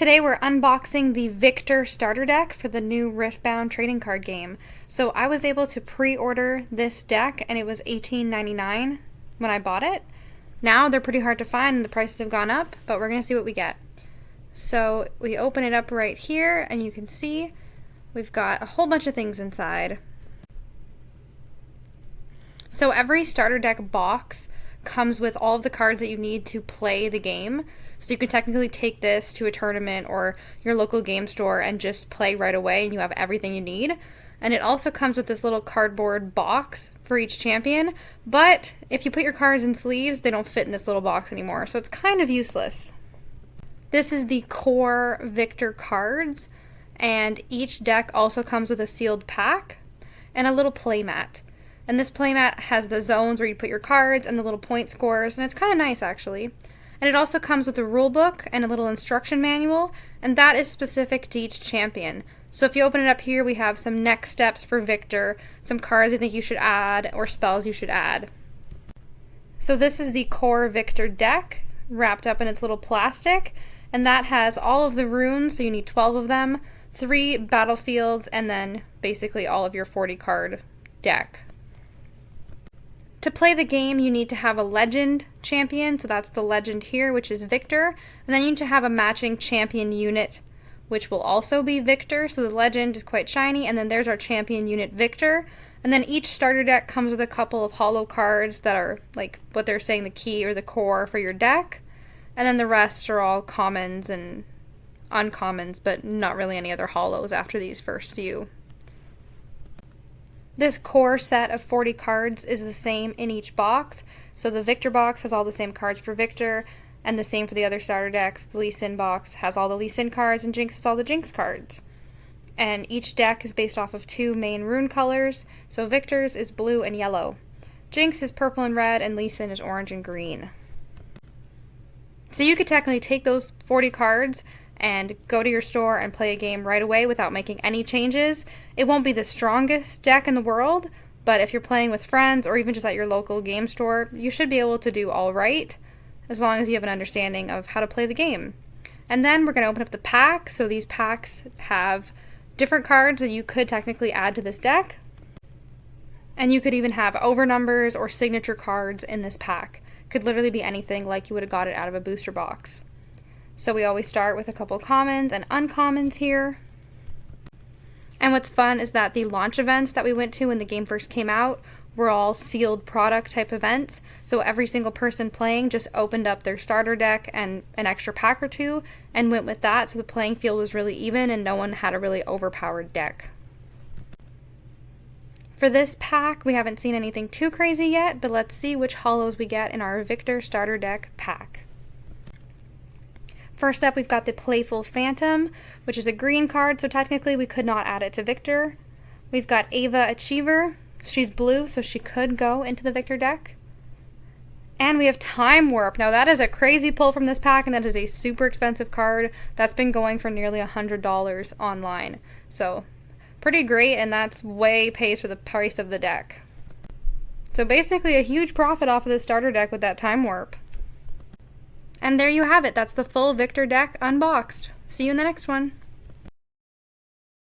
Today we're unboxing the Viktor Starter Deck for the new Riftbound trading card game. So I was able to pre-order this deck and it was $18.99 when I bought it. Now they're pretty hard to find and the prices have gone up, but we're going to see what we get. So we open it up right here and you can see we've got a whole bunch of things inside. So every starter deck box comes with all of the cards that you need to play the game. So you can technically take this to a tournament or your local game store and just play right away and you have everything you need. And it also comes with this little cardboard box for each champion, but if you put your cards in sleeves, they don't fit in this little box anymore, so it's kind of useless. This is the core Viktor cards, and each deck also comes with a sealed pack and a little playmat. And this playmat has the zones where you put your cards and the little point scores, and it's kind of nice actually. And it also comes with a rule book and a little instruction manual, and that is specific to each champion. So if you open it up here, we have some next steps for Viktor, some cards I think you should add, or spells you should add. So this is the core Viktor deck, wrapped up in its little plastic, and that has all of the runes, so you need 12 of them, 3 battlefields, and then basically all of your 40 card deck. To play the game, you need to have a legend champion, so that's the legend here, which is Viktor, and then you need to have a matching champion unit, which will also be Viktor, so the legend is quite shiny, and then there's our champion unit Viktor, and then each starter deck comes with a couple of holo cards that are, like what they're saying, the key or the core for your deck, and then the rest are all commons and uncommons, but not really any other holos after these first few. This core set of 40 cards is the same in each box, so the Viktor box has all the same cards for Viktor, and the same for the other starter decks. The Lee Sin box has all the Lee Sin cards, and Jinx has all the Jinx cards. And each deck is based off of 2 main rune colors, so Viktor's is blue and yellow. Jinx is purple and red, and Lee Sin is orange and green. So you could technically take those 40 cards and go to your store and play a game right away without making any changes. It won't be the strongest deck in the world, but if you're playing with friends or even just at your local game store, you should be able to do all right, as long as you have an understanding of how to play the game. And then we're going to open up the pack, so these packs have different cards that you could technically add to this deck, and you could even have over numbers or signature cards in this pack. Could literally be anything, like you would have got it out of a booster box. So we always start with a couple commons and uncommons here. And what's fun is that the launch events that we went to when the game first came out were all sealed product type events. So every single person playing just opened up their starter deck and an extra pack or 2 and went with that, so the playing field was really even and no one had a really overpowered deck. For this pack, we haven't seen anything too crazy yet, but let's see which holos we get in our Viktor Starter Deck pack. First up, we've got the Playful Phantom, which is a green card, so technically we could not add it to Viktor. We've got Ava Achiever. She's blue, so she could go into the Viktor deck. And we have Time Warp. Now that is a crazy pull from this pack, and that is a super expensive card that's been going for nearly $100 online. So pretty great, and that's way pays for the price of the deck. So basically a huge profit off of the starter deck with that Time Warp. And there you have it. That's the full Viktor deck unboxed. See you in the next one.